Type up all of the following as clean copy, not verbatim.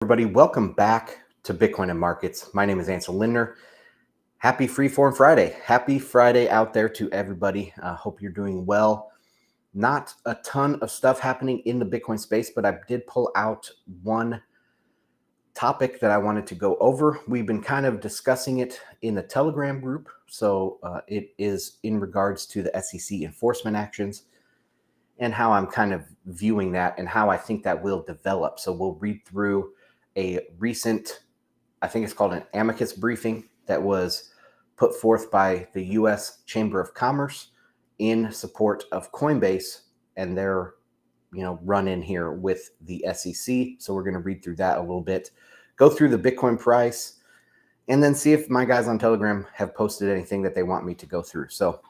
Everybody, welcome back to Bitcoin and Markets. My name is Ansel Lindner. Happy Freeform Friday. Happy Friday out there to everybody. Hope you're doing well. Not a ton of stuff happening in the Bitcoin space, but I did pull out one topic that I wanted to go over. We've been kind of discussing it in the Telegram group. So it is in regards to the SEC enforcement actions and how I'm kind of viewing that and how I think that will develop. So we'll read through a recent, I think it's called an amicus briefing that was put forth by the U.S. Chamber of Commerce in support of Coinbase and their, run in here with the SEC. So we're going to read through that a little bit, go through the Bitcoin price, and then see if my guys on Telegram have posted anything that they want me to go through. So,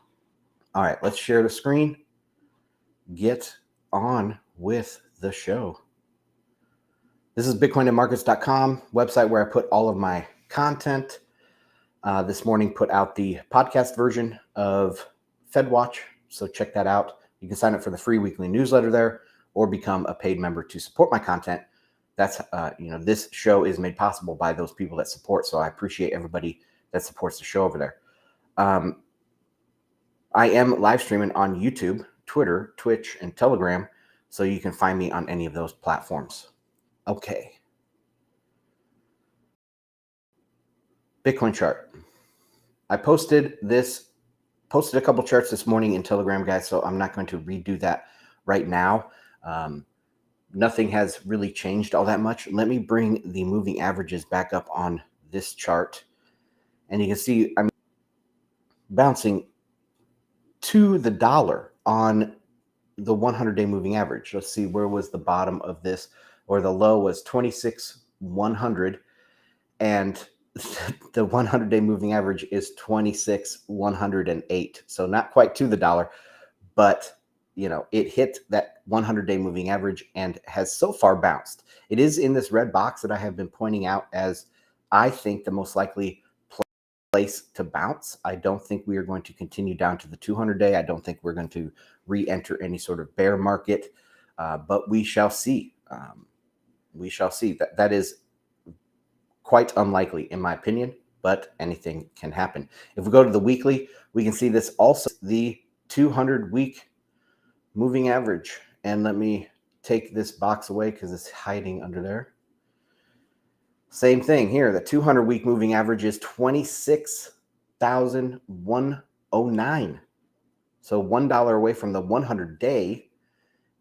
all right, let's share the screen. Get on with the show. This is bitcoinandmarkets.com, website where I put all of my content. This morning put out the podcast version of FedWatch, so check that out. You can sign up for the free weekly newsletter there or become a paid member to support my content. That's, this show is made possible by those people that support, so I appreciate everybody that supports the show over there. I am live streaming on YouTube, Twitter, Twitch, and Telegram, so you can find me on any of those platforms. Okay. Bitcoin chart. I posted a couple charts this morning in Telegram, guys, so I'm not going to redo that right now. Nothing has really changed all that much. Let me bring the moving averages back up on this chart. And you can see I'm bouncing to the dollar on the 100-day moving average. Let's see, where was the bottom of this, or the low was 26,100, and the 100-day moving average is 26,108. So not quite to the dollar, but it hit that 100-day moving average and has so far bounced. It is in this red box that I have been pointing out as I think the most likely place to bounce. I don't think we are going to continue down to the 200-day. I don't think we're going to re-enter any sort of bear market, but we shall see. We shall see. That is quite unlikely, in my opinion, but anything can happen. If we go to the weekly, we can see this also, the 200-week moving average. And let me take this box away because it's hiding under there. Same thing here. The 200-week moving average is 26,109. So $1 away from the 100-day,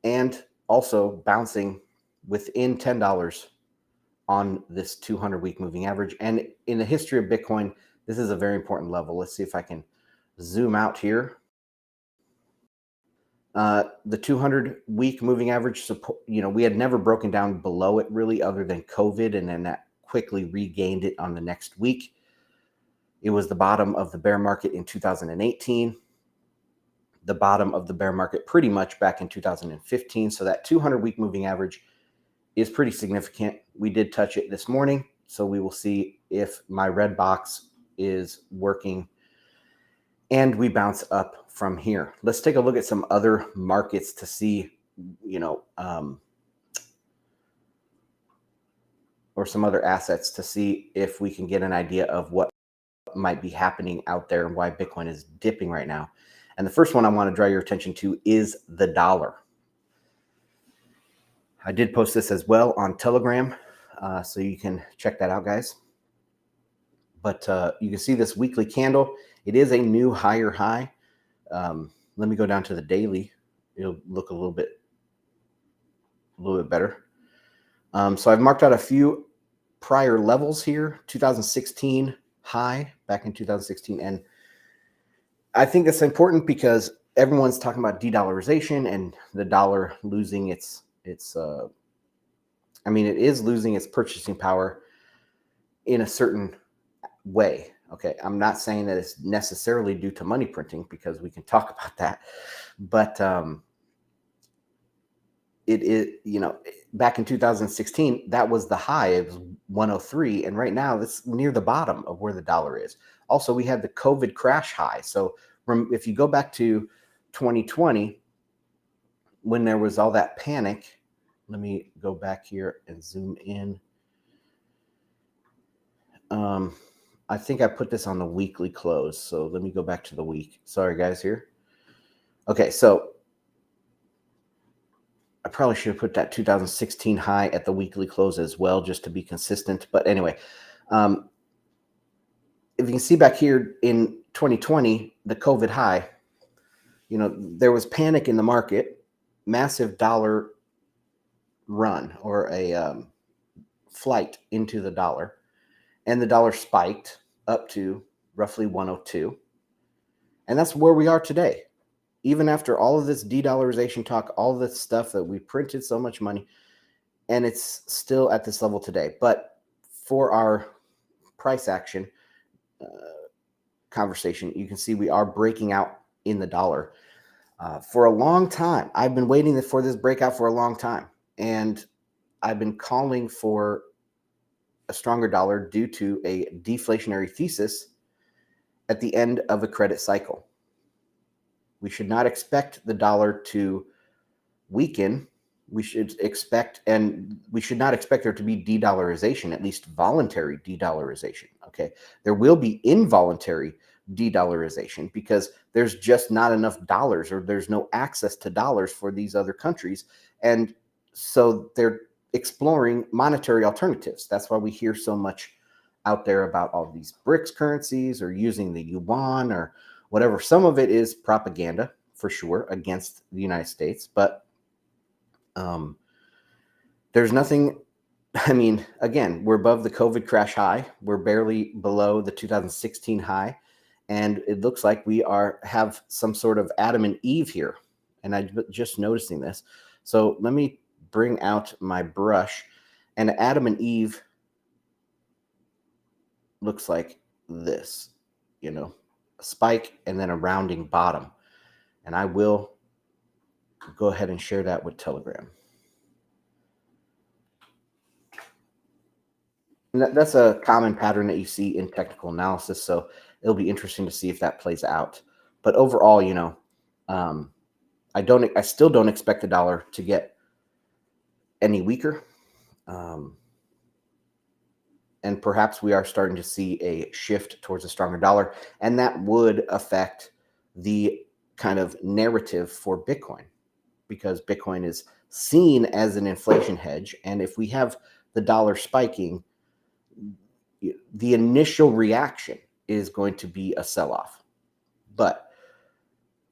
and also bouncing within $10 on this 200-week moving average. And in the history of Bitcoin, this is a very important level. Let's see if I can zoom out here. The 200-week moving average support, we had never broken down below it really, other than COVID, and then that quickly regained it on the next week. It was the bottom of the bear market in 2018, the bottom of the bear market pretty much back in 2015. So that 200-week moving average is pretty significant. We did touch it this morning, so we will see if my red box is working and we bounce up from here. Let's take a look at some other markets to see, or some other assets to see if we can get an idea of what might be happening out there and why Bitcoin is dipping right now. And the first one I want to draw your attention to is the dollar. I did post this as well on Telegram, so you can check that out, guys. But you can see this weekly candle. It is a new higher high. Let me go down to the daily. It'll look a little bit better. So I've marked out a few prior levels here. 2016 high back in 2016, and I think that's important because everyone's talking about de-dollarization and the dollar losing it is losing its purchasing power in a certain way. Okay, I'm not saying that it's necessarily due to money printing, because we can talk about that, but it is, back in 2016, that was the high. It was 103, and right now it's near the bottom of where the dollar is. Also, we had the COVID crash high. So if you go back to 2020, when there was all that panic, let me go back here and zoom in. I think I put this on the weekly close. So let me go back to the week. Sorry, guys, here. Okay, so I probably should have put that 2016 high at the weekly close as well, just to be consistent. But anyway, if you can see back here in 2020, the COVID high, there was panic in the market, massive dollar run or a flight into the dollar, and the dollar spiked up to roughly 102. And that's where we are today. Even after all of this de-dollarization talk, all of this stuff that we printed so much money, and it's still at this level today. But for our price action conversation, you can see we are breaking out in the dollar. For a long time, I've been waiting for this breakout for a long time. And I've been calling for a stronger dollar due to a deflationary thesis at the end of a credit cycle. We should not expect the dollar to weaken. We should not expect there to be de-dollarization, at least voluntary de-dollarization. Okay. There will be involuntary de-dollarization because there's just not enough dollars, or there's no access to dollars for these other countries. And so they're exploring monetary alternatives. That's why we hear so much out there about all these BRICS currencies or using the yuan or whatever. Some of it is propaganda for sure against the United States, but there's nothing. I mean, again, we're above the COVID crash high. We're barely below the 2016 high. And it looks like we have some sort of Adam and Eve here. And I'm just noticing this. So let me bring out my brush. And Adam and Eve looks like this, a spike and then a rounding bottom. And I will go ahead and share that with Telegram. And that's a common pattern that you see in technical analysis. So it'll be interesting to see if that plays out. But overall, I still don't expect the dollar to get any weaker. And perhaps we are starting to see a shift towards a stronger dollar. And that would affect the kind of narrative for Bitcoin, because Bitcoin is seen as an inflation hedge. And if we have the dollar spiking, the initial reaction is going to be a sell-off. But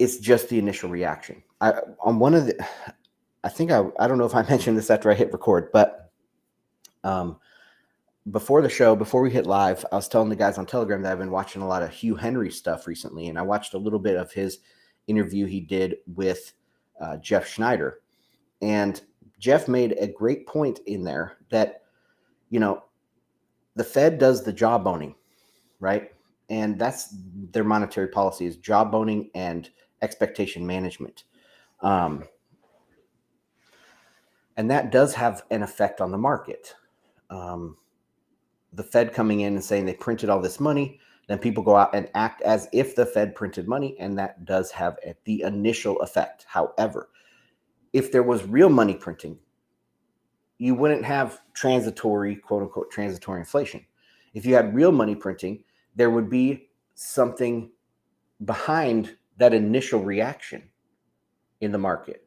it's just the initial reaction. I don't know if I mentioned this after I hit record, but before the show, before we hit live, I was telling the guys on Telegram that I've been watching a lot of Hugh Henry stuff recently, and I watched a little bit of his interview he did with Jeff Schneider. And Jeff made a great point in there that, the Fed does the jawboning, right? And that's their monetary policy, is jawboning and expectation management. And that does have an effect on the market. The Fed coming in and saying they printed all this money, then people go out and act as if the Fed printed money, and that does have the initial effect. However, if there was real money printing, you wouldn't have transitory, quote unquote, transitory inflation. If you had real money printing, there would be something behind that initial reaction in the market.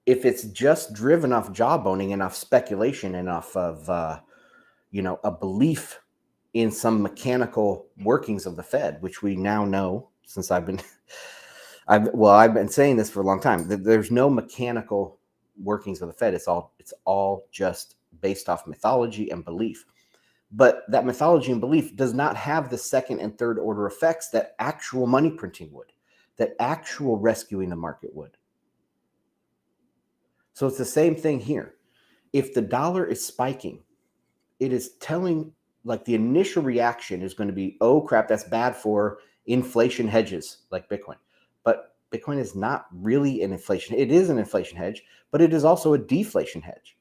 If it's just driven off jawboning and off speculation and off of, a belief in some mechanical workings of the Fed, which we now know since I've been saying this for a long time, that there's no mechanical workings of the Fed. It's all just based off mythology and belief. But that mythology and belief does not have the second and third order effects that actual money printing would, that actual rescuing the market would. So it's the same thing here. If the dollar is spiking, it is telling, like, the initial reaction is going to be, oh crap, that's bad for inflation hedges like Bitcoin. But Bitcoin is not really an inflation. It is an inflation hedge, but it is also a deflation hedge.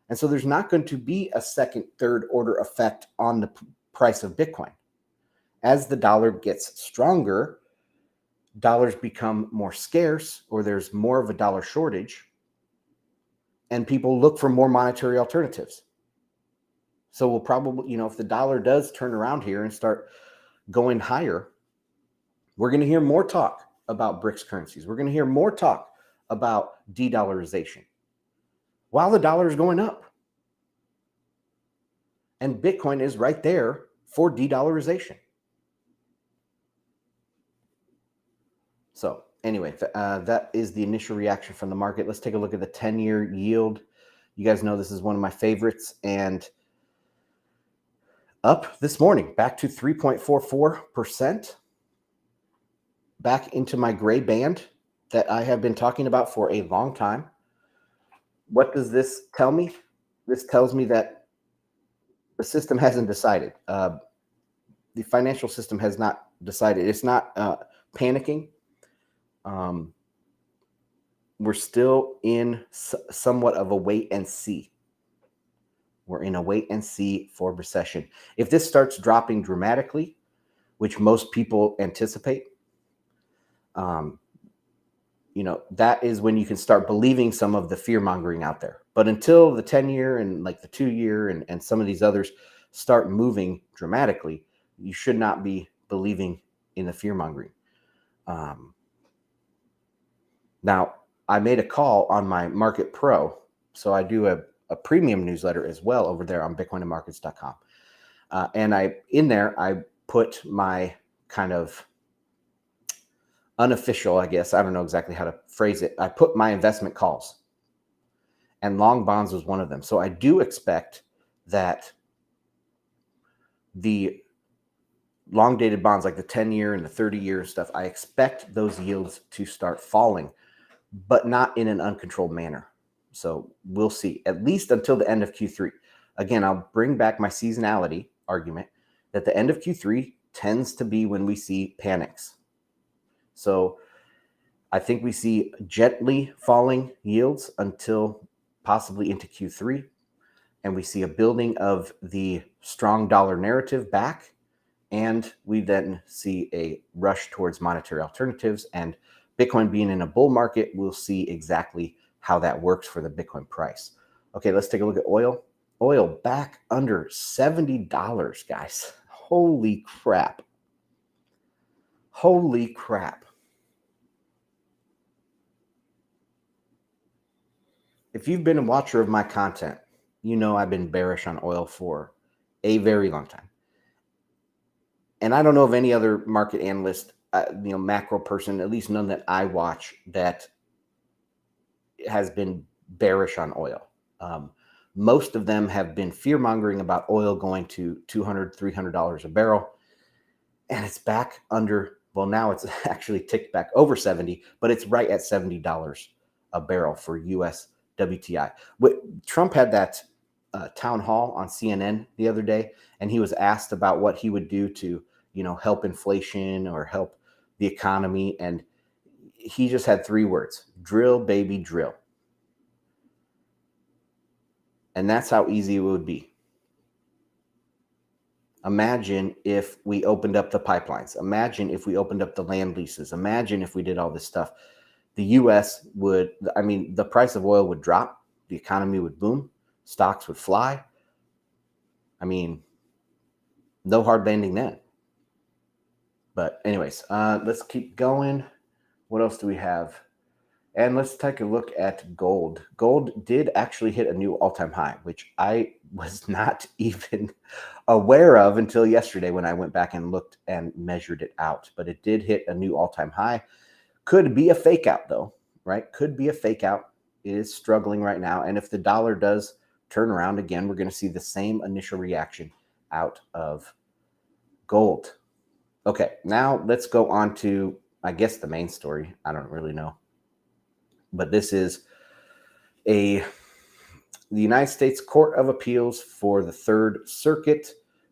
And so there's not going to be a second, third order effect on the price of Bitcoin. As the dollar gets stronger, dollars become more scarce, or there's more of a dollar shortage, and people look for more monetary alternatives. So we'll probably, if the dollar does turn around here and start going higher, we're going to hear more talk about BRICS currencies. We're going to hear more talk about de-dollarization while the dollar is going up. And Bitcoin is right there for de-dollarization. So anyway, that is the initial reaction from the market. Let's take a look at the 10-year yield. You guys know this is one of my favorites, and up this morning, back to 3.44%, back into my gray band that I have been talking about for a long time. What does this tell me? This tells me that the system hasn't decided. The financial system has not decided. It's not panicking. We're still in somewhat of a wait and see. We're in a wait and see for recession. If this starts dropping dramatically, which most people anticipate, that is when you can start believing some of the fear mongering out there. But until the 10-year and like the 2-year and some of these others start moving dramatically, you should not be believing in the fear mongering. Now, I made a call on my Market Pro, so I do a premium newsletter as well over there on bitcoinandmarkets.com. And I put my kind of unofficial, I guess, I don't know exactly how to phrase it. I put my investment calls, and long bonds was one of them. So I do expect that the long dated bonds, like the 10-year and the 30-year stuff, I expect those yields to start falling, but not in an uncontrolled manner. So we'll see, at least until the end of Q3. Again, I'll bring back my seasonality argument that the end of Q3 tends to be when we see panics. So I think we see gently falling yields until possibly into Q3. And we see a building of the strong dollar narrative back. And we then see a rush towards monetary alternatives. And Bitcoin being in a bull market, we'll see exactly how that works for the Bitcoin price. Okay, let's take a look at oil. Oil back under $70, guys. Holy crap. Holy crap. If you've been a watcher of my content, you know I've been bearish on oil for a very long time. And I don't know of any other market analyst, macro person, at least none that I watch, that has been bearish on oil. Most of them have been fear-mongering about oil going to $200, $300 a barrel. And it's back under, well, now it's actually ticked back over 70, but it's right at $70 a barrel for US WTI. Trump had that town hall on CNN the other day, and he was asked about what he would do to, help inflation or help the economy. And he just had 3 words: drill, baby, drill. And that's how easy it would be. Imagine if we opened up the pipelines. Imagine if we opened up the land leases. Imagine if we did all this stuff. The U.S. the price of oil would drop. The economy would boom. Stocks would fly. No hard landing then. But anyways, let's keep going. What else do we have? And let's take a look at gold. Gold did actually hit a new all-time high, which I was not even aware of until yesterday when I went back and looked and measured it out. But it did hit a new all-time high. Could be a fake out, though, right? Could be a fake out. It is struggling right now. And if the dollar does turn around again, we're going to see the same initial reaction out of gold. Okay, now let's go on to, I guess, the main story. I don't really know. But this is the United States Court of Appeals for the Third Circuit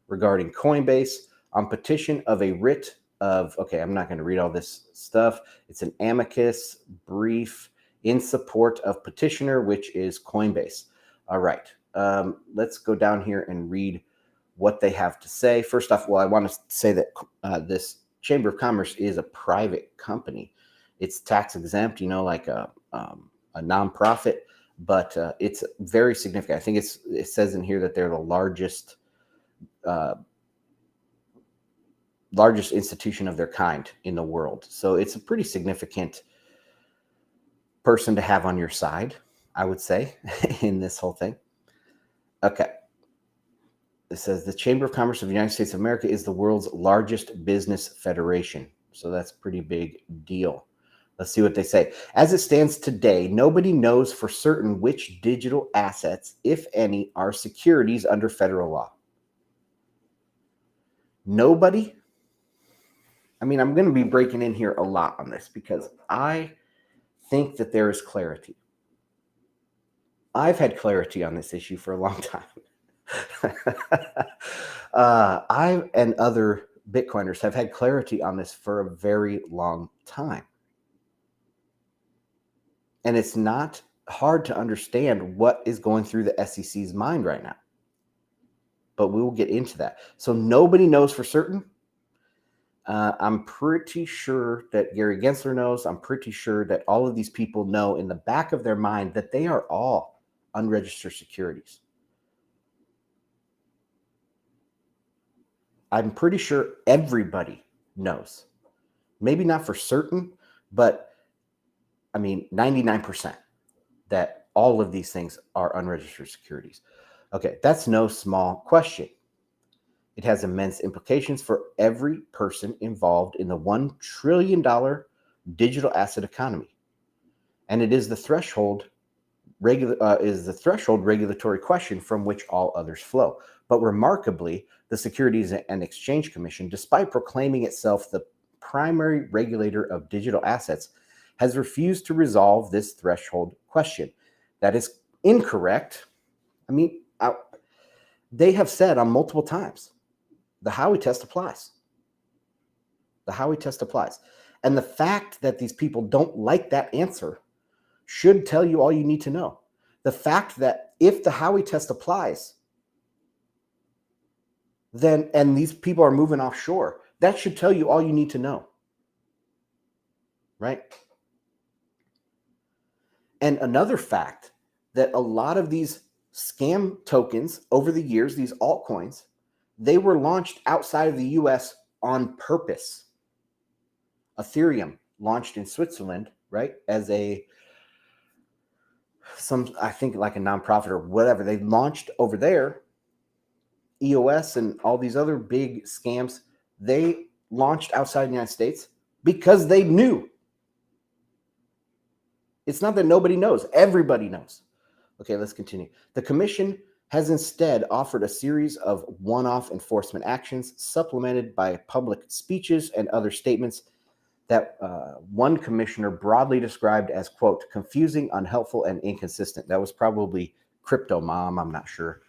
regarding Coinbase on petition of a writ of, okay, I'm not going to read all this stuff. It's an amicus brief in support of petitioner, which is Coinbase. All right, let's go down here and read what they have to say. First off, I want to say that this Chamber of Commerce is a private company. It's tax exempt, like a nonprofit. but it's very significant. I think it says in here that they're the largest institution of their kind in the world. So it's a pretty significant person to have on your side, I would say, in this whole thing. Okay. It says the Chamber of Commerce of the United States of America is the world's largest business federation. So that's a pretty big deal. Let's see what they say. As it stands today, nobody knows for certain which digital assets, if any, are securities under federal law. Nobody. I mean, I'm going to be breaking in here a lot on this because I think that there is clarity. I've had clarity on this issue for a long time. I and other Bitcoiners have had clarity on this for a very long time. And it's not hard to understand what is going through the SEC's mind right now. But we will get into that. So nobody knows for certain. I'm pretty sure that Gary Gensler knows. I'm pretty sure that all of these people know in the back of their mind that they are all unregistered securities. I'm pretty sure everybody knows. Maybe not for certain, but I mean, 99% that all of these things are unregistered securities. Okay, that's no small question. It has immense implications for every person involved in the $1 trillion digital asset economy. And it is the threshold regulatory question from which all others flow. But remarkably, the Securities and Exchange Commission, despite proclaiming itself the primary regulator of digital assets, has refused to resolve this threshold question. That is incorrect. I mean, they have said on multiple times, the Howey test applies. The Howey test applies. And the fact that these people don't like that answer should tell you all you need to know. The fact that if the Howey test applies, then, and these people are moving offshore, that should tell you all you need to know. Right? And another fact that a lot of these scam tokens over the years, these altcoins, they were launched outside of the US on purpose. Ethereum launched in Switzerland, right? As I think like a nonprofit or whatever. They launched over there. EOS and all these other big scams, they launched outside the United States because they knew. It's not that nobody knows. Everybody knows. Okay, let's continue. The commission has instead offered a series of one-off enforcement actions supplemented by public speeches and other statements that one commissioner broadly described as, quote, confusing, unhelpful, and inconsistent. That was probably Crypto Mom. I'm not sure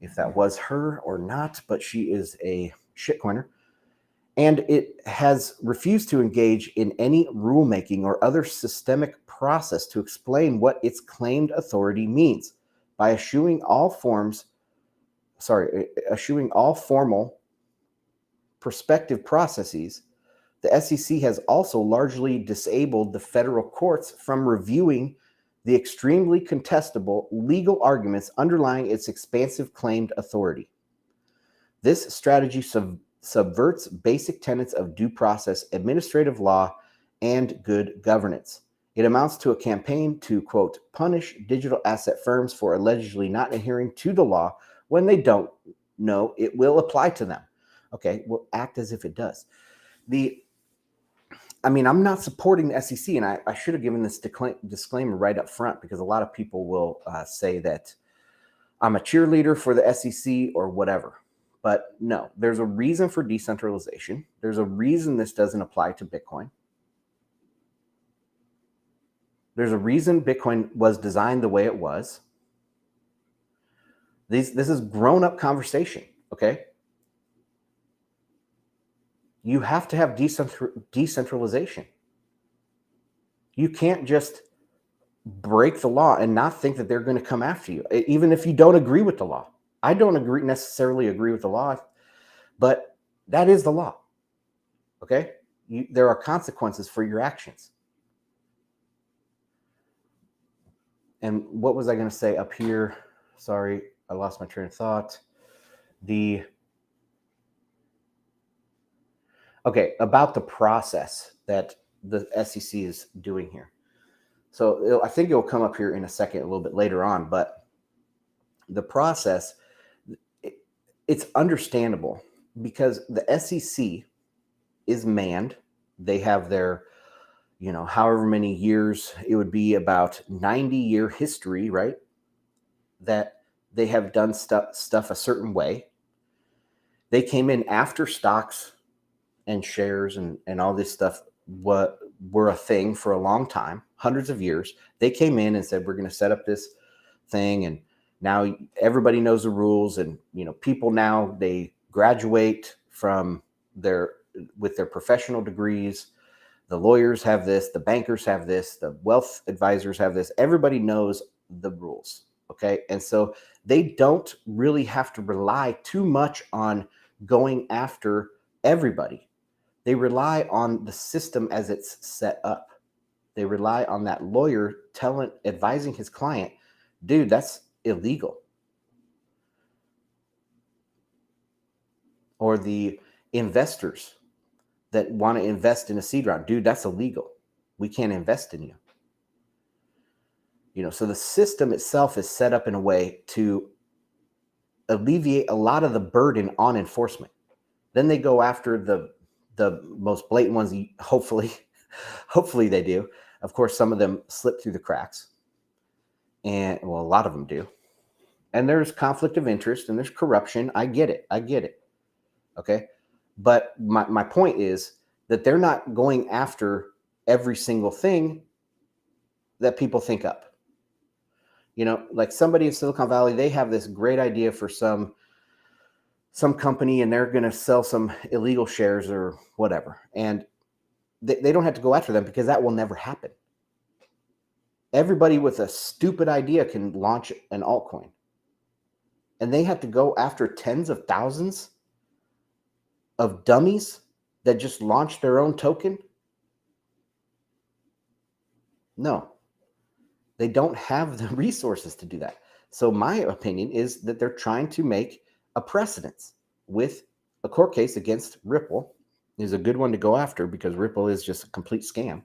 if that was her or not, but she is a shitcoiner. And it has refused to engage in any rulemaking or other systemic process to explain what its claimed authority means by eschewing all formal prospective processes. The SEC has also largely disabled the federal courts from reviewing the extremely contestable legal arguments underlying its expansive claimed authority. This strategy subverts basic tenets of due process, administrative law, and good governance. It amounts to a campaign to, quote, punish digital asset firms for allegedly not adhering to the law when they don't know it will apply to them. Okay, well, act as if it does. I'm not supporting the SEC, and I should have given this disclaimer right up front because a lot of people will say that I'm a cheerleader for the SEC or whatever. But no, there's a reason for decentralization. There's a reason this doesn't apply to Bitcoin. There's a reason Bitcoin was designed the way it was. This is grown-up conversation, okay? You have to have decentralization. You can't just break the law and not think that they're going to come after you, even if you don't agree with the law. I don't necessarily agree with the law, but that is the law, okay? There are consequences for your actions. And what was I going to say up here? Sorry, I lost my train of thought. About the process that the SEC is doing here. So I think it'll come up here in a second, a little bit later on, but the process, it's understandable because the SEC is manned. They have their, however many years, it would be about 90-year history, right? That they have done stuff a certain way. They came in after stocks and shares and all this stuff were a thing for a long time, hundreds of years. They came in and said, we're going to set up this thing, and now everybody knows the rules. And people now, they graduate from with their professional degrees. The lawyers have this, the bankers have this, the wealth advisors have this. Everybody knows the rules. Okay. And so they don't really have to rely too much on going after everybody. They rely on the system as it's set up. They rely on that lawyer advising his client, dude, that's illegal. Or the investors that want to invest in a seed round, dude, that's illegal. We can't invest in you. So the system itself is set up in a way to alleviate a lot of the burden on enforcement. Then they go after the most blatant ones. Hopefully they do. Of course, some of them slip through the cracks, and a lot of them do. And there's conflict of interest and there's corruption. I get it. Okay. But my point is that they're not going after every single thing that people think up. Like somebody in Silicon Valley, they have this great idea for some company, and they're going to sell some illegal shares or whatever. And they don't have to go after them because that will never happen. Everybody with a stupid idea can launch an altcoin. And they have to go after tens of thousands of dummies that just launched their own token? No. They don't have the resources to do that. So my opinion is that they're trying to make a precedence with a court case against Ripple. Is a good one to go after because Ripple is just a complete scam.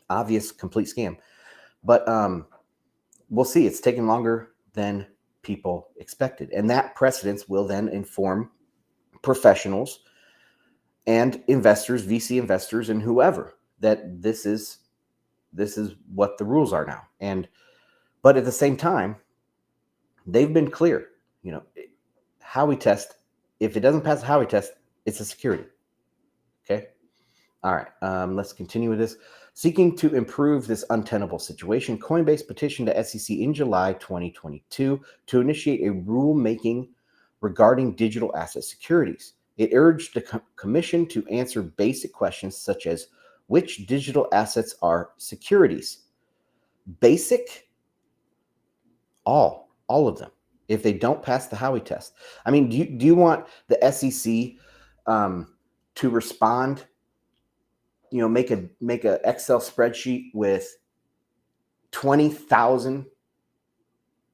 Obvious complete scam. But we'll see. It's taking longer than people expected. And that precedence will then inform professionals and investors, VC investors, and whoever, that this is what the rules are now. But at the same time, they've been clear. Howey test, if it doesn't pass the Howey test, it's a security. Okay. All right. Let's continue with this. Seeking to improve this untenable situation, Coinbase petitioned the SEC in July 2022 to initiate a rulemaking regarding digital asset securities. It urged the commission to answer basic questions such as which digital assets are securities. Basic? All of them. If they don't pass the Howey test. I mean, do you want the SEC to respond? Make a Excel spreadsheet with 20,000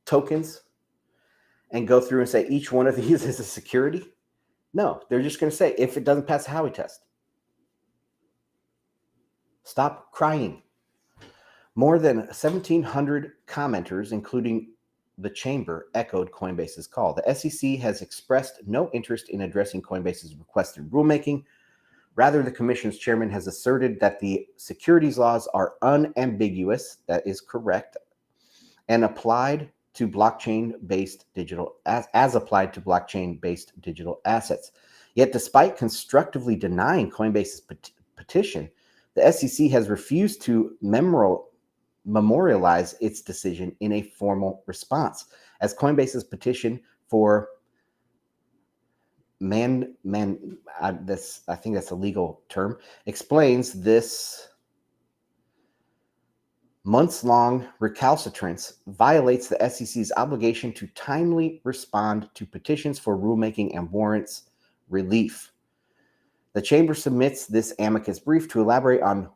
tokens and go through and say each one of these is a security? No, they're just going to say if it doesn't pass the Howey test. Stop crying. More than 1,700 commenters, including the chamber, echoed Coinbase's call. The SEC has expressed no interest in addressing Coinbase's requested rulemaking. Rather, the commission's chairman has asserted that the securities laws are unambiguous, that is correct, and applied to blockchain-based digital as applied to blockchain-based digital assets. Yet, despite constructively denying Coinbase's petition, the SEC has refused to memorialize its decision in a formal response, as Coinbase's petition for I think that's a legal term, explains this months-long recalcitrance violates the SEC's obligation to timely respond to petitions for rulemaking and warrants relief. The chamber submits this amicus brief to elaborate on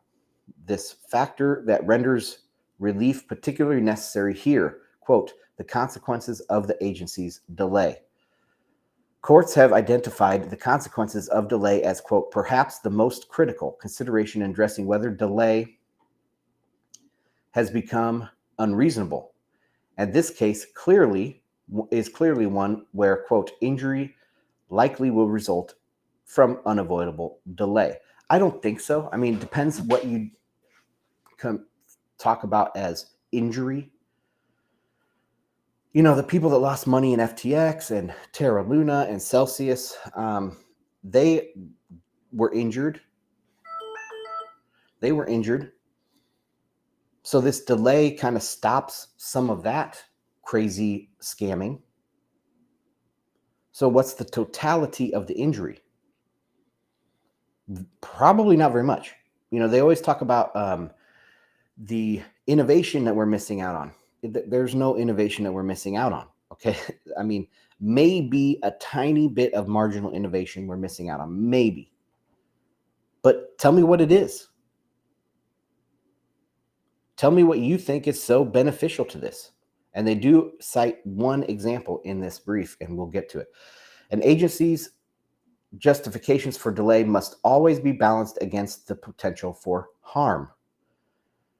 this factor that renders relief particularly necessary here. Quote, the consequences of the agency's delay. Courts have identified the consequences of delay as, quote, perhaps the most critical consideration in addressing whether delay has become unreasonable. And this case is clearly one where, quote, injury likely will result from unavoidable delay. I don't think so. I mean, it depends what you talk about as injury. You know, the people that lost money in FTX and Terra Luna and Celsius, they were injured. They were injured. So this delay kind of stops some of that crazy scamming. So what's the totality of the injury? Probably not very much. You know, they always talk about the innovation that we're missing out on. There's no innovation that we're missing out on. Okay. I mean, maybe a tiny bit of marginal innovation we're missing out on. Maybe. But tell me what it is. Tell me what you think is so beneficial to this. And they do cite one example in this brief, and we'll get to it. An agency's justifications for delay must always be balanced against the potential for harm.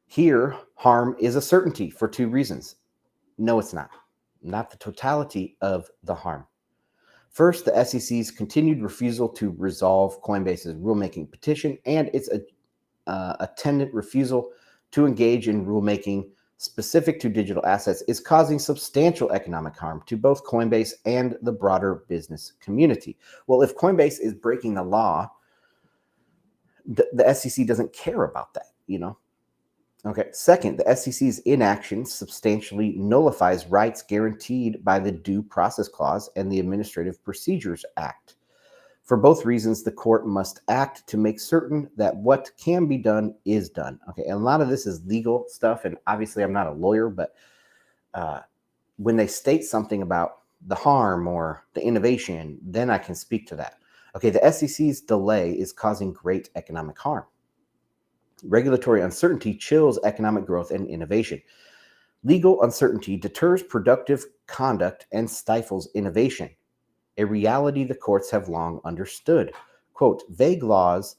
Here, harm is a certainty for two reasons. No, it's not. Not the totality of the harm. First, the SEC's continued refusal to resolve Coinbase's rulemaking petition and its attendant refusal to engage in rulemaking specific to digital assets is causing substantial economic harm to both Coinbase and the broader business community. Well, if Coinbase is breaking the law, the SEC doesn't care about that, you know? Okay. Second, the SEC's inaction substantially nullifies rights guaranteed by the Due Process Clause and the Administrative Procedures Act. For both reasons, the court must act to make certain that what can be done is done. Okay, and a lot of this is legal stuff, and obviously I'm not a lawyer, but when they state something about the harm or the innovation, then I can speak to that. Okay, the SEC's delay is causing great economic harm. Regulatory uncertainty chills economic growth and innovation. Legal uncertainty deters productive conduct and stifles innovation, a reality the courts have long understood. Quote, vague laws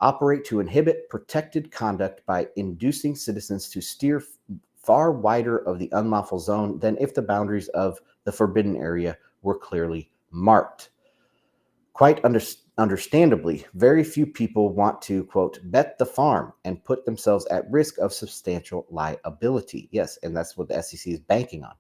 operate to inhibit protected conduct by inducing citizens to steer far wider of the unlawful zone than if the boundaries of the forbidden area were clearly marked. Quite understandably, very few people want to, quote, bet the farm and put themselves at risk of substantial liability. Yes, and that's what the SEC is banking on.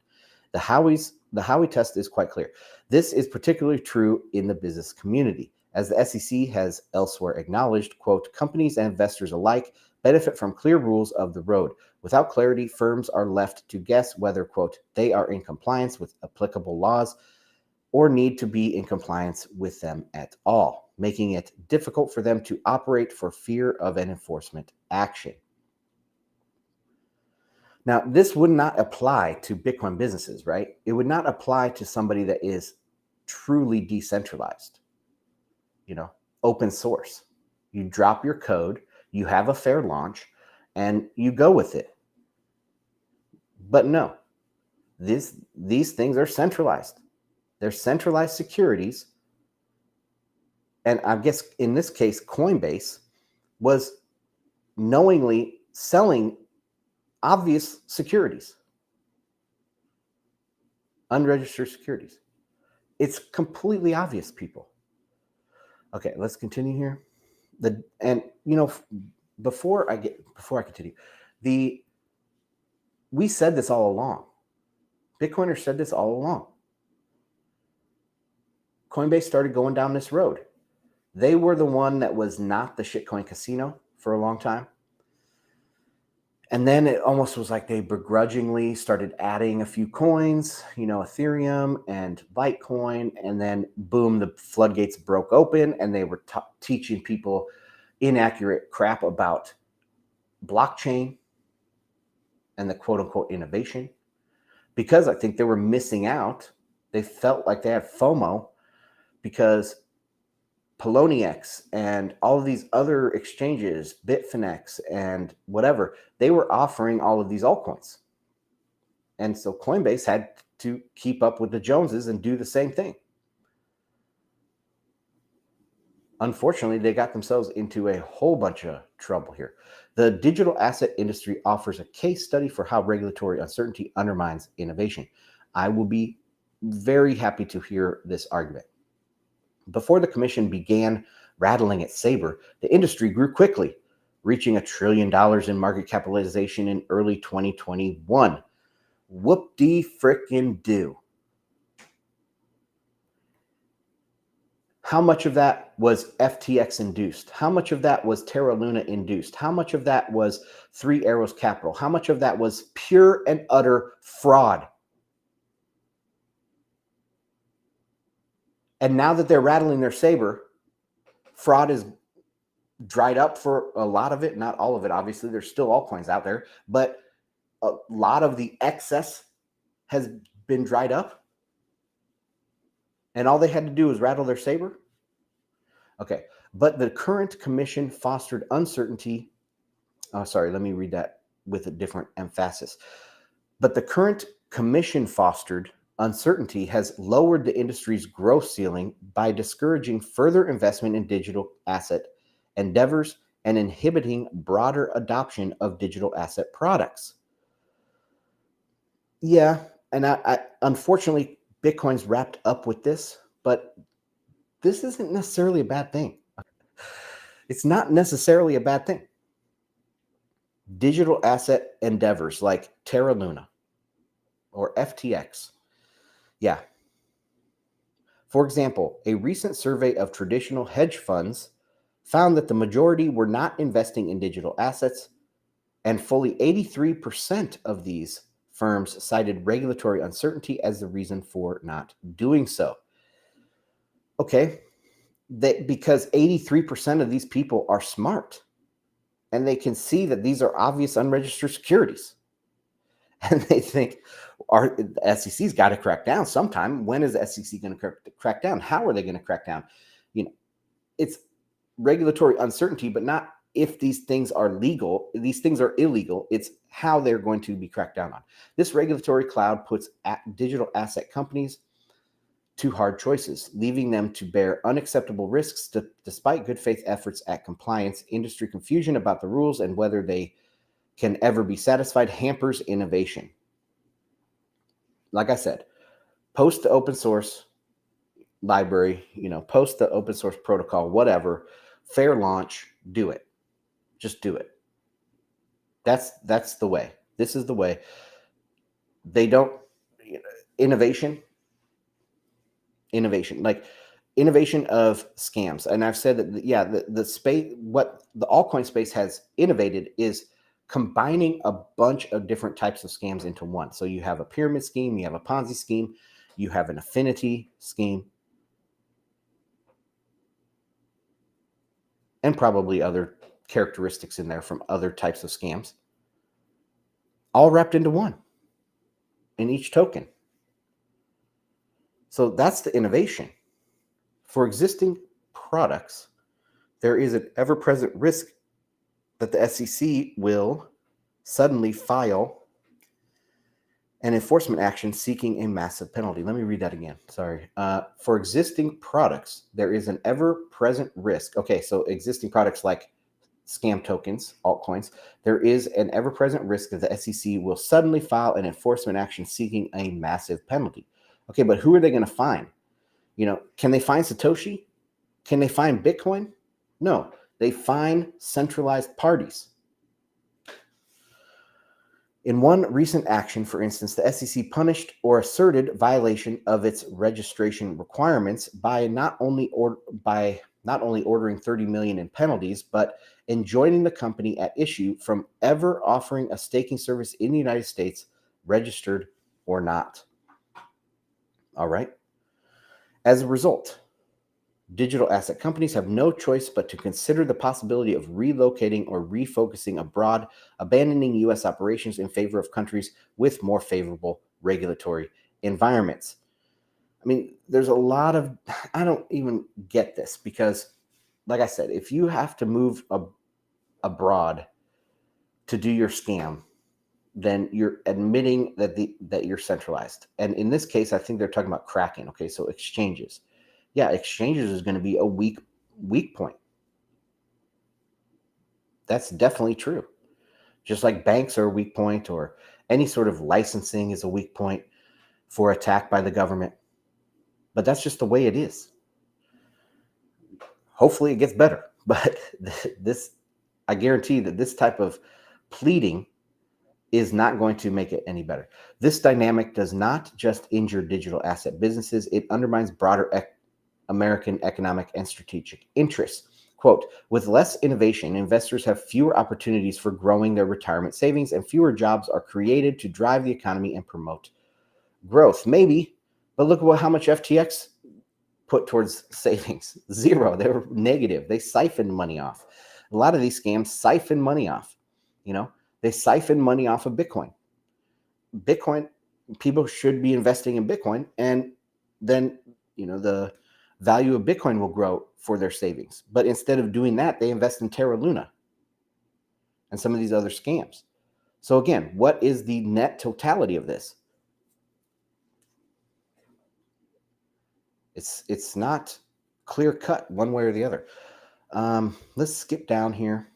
The Howey test is quite clear. This is particularly true in the business community. As the SEC has elsewhere acknowledged, quote, companies and investors alike benefit from clear rules of the road. Without clarity, firms are left to guess whether, quote, they are in compliance with applicable laws or need to be in compliance with them at all, making it difficult for them to operate for fear of an enforcement action. Now, this would not apply to Bitcoin businesses, right? It would not apply to somebody that is truly decentralized, you know, open source. You drop your code, you have a fair launch, and you go with it. But no, these things are centralized. They're centralized securities. And I guess in this case, Coinbase was knowingly selling obvious securities, unregistered securities. It's completely obvious, people. Okay, let's continue here. Before I continue, we said this all along. Bitcoiners said this all along. Coinbase started going down this road. They were the one that was not the shitcoin casino for a long time. And then it almost was like they begrudgingly started adding a few coins, you know, Ethereum and Litecoin. And then boom, the floodgates broke open and they were teaching people inaccurate crap about blockchain and the quote unquote innovation. Because I think they were missing out. They felt like they had FOMO because Poloniex and all of these other exchanges, Bitfinex and whatever, they were offering all of these altcoins. And so Coinbase had to keep up with the Joneses and do the same thing. Unfortunately, they got themselves into a whole bunch of trouble here. The digital asset industry offers a case study for how regulatory uncertainty undermines innovation. I will be very happy to hear this argument. Before the commission began rattling its saber, the industry grew quickly, reaching $1 trillion in market capitalization in early 2021. Whoop-de-frickin-do. How much of that was FTX induced? How much of that was Terra Luna induced? How much of that was Three Arrows Capital? How much of that was pure and utter fraud? And now that they're rattling their saber, fraud is dried up for a lot of it, not all of it. Obviously, there's still altcoins out there, but a lot of the excess has been dried up. And all they had to do was rattle their saber. Okay, but the current commission fostered uncertainty. Oh, sorry, let me read that with a different emphasis. But the current commission fostered uncertainty has lowered the industry's growth ceiling by discouraging further investment in digital asset endeavors and inhibiting broader adoption of digital asset products. Yeah, and I unfortunately, Bitcoin's wrapped up with this, but this isn't necessarily a bad thing. It's not necessarily a bad thing. Digital asset endeavors like Terra Luna or FTX. Yeah. For example, a recent survey of traditional hedge funds found that the majority were not investing in digital assets, and fully 83% of these firms cited regulatory uncertainty as the reason for not doing so. Okay, because 83% of these people are smart and they can see that these are obvious unregistered securities. And they think, the SEC's got to crack down sometime. When is the SEC going to crack down? How are they going to crack down? It's regulatory uncertainty, but not if these things are legal. These things are illegal. It's how they're going to be cracked down on. This regulatory cloud puts digital asset companies to hard choices, leaving them to bear unacceptable risks despite good faith efforts at compliance. Industry confusion about the rules and whether they can ever be satisfied hampers innovation. Like I said, post the open source library, post the open source protocol, whatever, fair launch, do it. Just do it. That's the way. This is the way. They don't, innovation, like innovation of scams. And I've said that, the space, what the altcoin space has innovated is combining a bunch of different types of scams into one. So you have a pyramid scheme, you have a Ponzi scheme, you have an affinity scheme, and probably other characteristics in there from other types of scams, all wrapped into one in each token. So that's the innovation. For existing products, there is an ever-present risk that the SEC will suddenly file an enforcement action seeking a massive penalty. Let me read that again. Sorry. For existing products, there is an ever-present risk. Okay, so existing products like scam tokens, altcoins, there is an ever-present risk that the SEC will suddenly file an enforcement action seeking a massive penalty. Okay, but who are they going to fine? Can they fine Satoshi? Can they fine Bitcoin? No, they fine centralized parties. In one recent action, for instance, the SEC punished or asserted violation of its registration requirements by not only ordering 30 million in penalties, but enjoining the company at issue from ever offering a staking service in the United States, registered or not. All right. As a result, digital asset companies have no choice but to consider the possibility of relocating or refocusing abroad, abandoning U.S. operations in favor of countries with more favorable regulatory environments. I mean, there's a lot of, I don't even get this because, like I said, if you have to move abroad to do your scam, then you're admitting that you're centralized. And in this case, I think they're talking about cracking. Okay, so exchanges. Yeah, exchanges is going to be a weak point. That's definitely true. Just like banks are a weak point, or any sort of licensing is a weak point for attack by the government. But that's just the way it is. Hopefully it gets better. But this, I guarantee that this type of pleading is not going to make it any better. This dynamic does not just injure digital asset businesses, it undermines broader American economic and strategic interests. Quote, with less innovation, investors have fewer opportunities for growing their retirement savings, and fewer jobs are created to drive the economy and promote growth. Maybe, but look at how much FTX put towards savings. Zero. They were negative. They siphoned money off. A lot of these scams siphon money off. They siphon money off of Bitcoin. People should be investing in Bitcoin, and then the value of Bitcoin will grow for their savings. But instead of doing that, they invest in Terra Luna and some of these other scams. So again, what is the net totality of this? It's not clear cut one way or the other. Let's skip down here.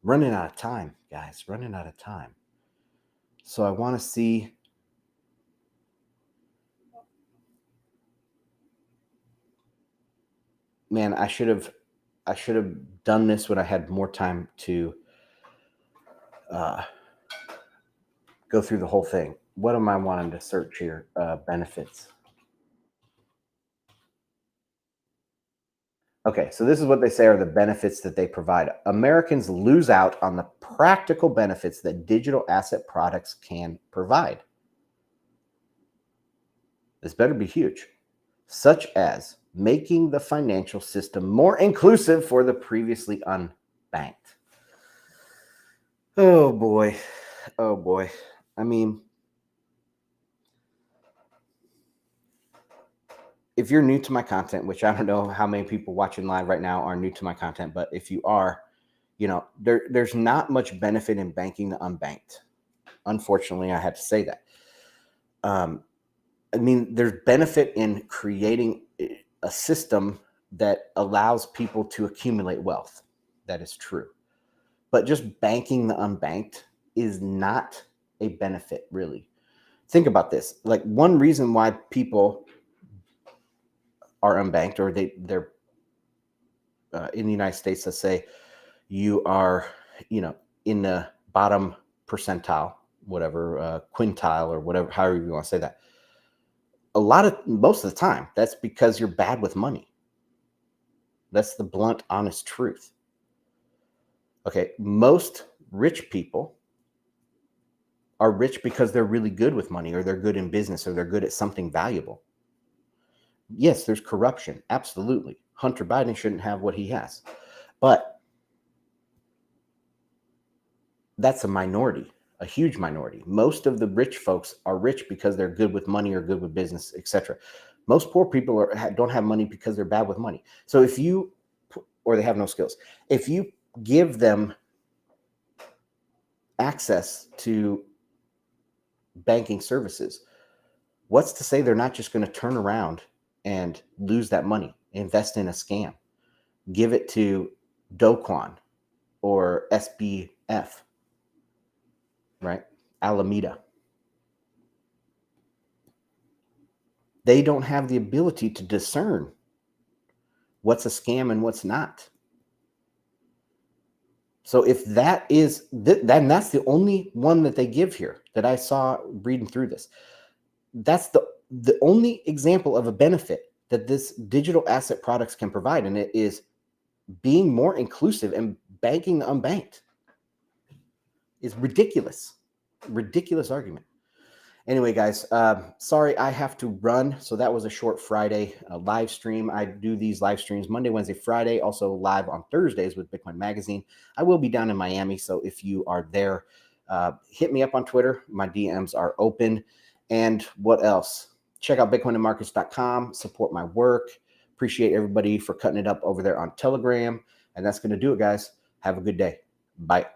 Running out of time, guys. Running out of time. So I want to see. Man, I should have done this when I had more time to go through the whole thing. What am I wanting to search here? Benefits. Okay, so this is what they say are the benefits that they provide. Americans lose out on the practical benefits that digital asset products can provide. This better be huge, such as making the financial system more inclusive for the previously unbanked. Oh boy. Oh boy. I mean, if you're new to my content, which I don't know how many people watching live right now are new to my content, but if you are, there's not much benefit in banking the unbanked. Unfortunately, I have to say that. I mean, there's benefit in creating a system that allows people to accumulate wealth. That is true. But just banking the unbanked is not a benefit, really. Think about this. Like, one reason why people are unbanked, or they're in the United States, let's say you are, in the bottom percentile, whatever, quintile, or whatever, however you want to say that. Most of the time, that's because you're bad with money. That's the blunt, honest truth. Okay, most rich people are rich because they're really good with money, or they're good in business, or they're good at something valuable. Yes, there's corruption. Absolutely. Hunter Biden shouldn't have what he has. But that's a minority, a huge minority. Most of the rich folks are rich because they're good with money, or good with business, etc. Most poor people don't have money because they're bad with money. So or they have no skills. If you give them access to banking services, what's to say they're not just going to turn around and lose that money, invest in a scam, give it to Doquan or SBF, right? Alameda. They don't have the ability to discern what's a scam and what's not. So if that is, then that's the only one that they give here that I saw reading through this. That's the only example of a benefit that this digital asset products can provide, and it is being more inclusive and banking the unbanked. Is ridiculous argument. Anyway, guys, sorry I have to run. So that was a short Friday live stream. I do these live streams Monday, Wednesday, Friday, also live on Thursdays with Bitcoin Magazine. I will be down in Miami, so if you are there, hit me up on Twitter. My DMs are open. And what else? Check out bitcoinandmarkets.com, support my work. Appreciate everybody for cutting it up over there on Telegram. And that's going to do it, guys. Have a good day. Bye.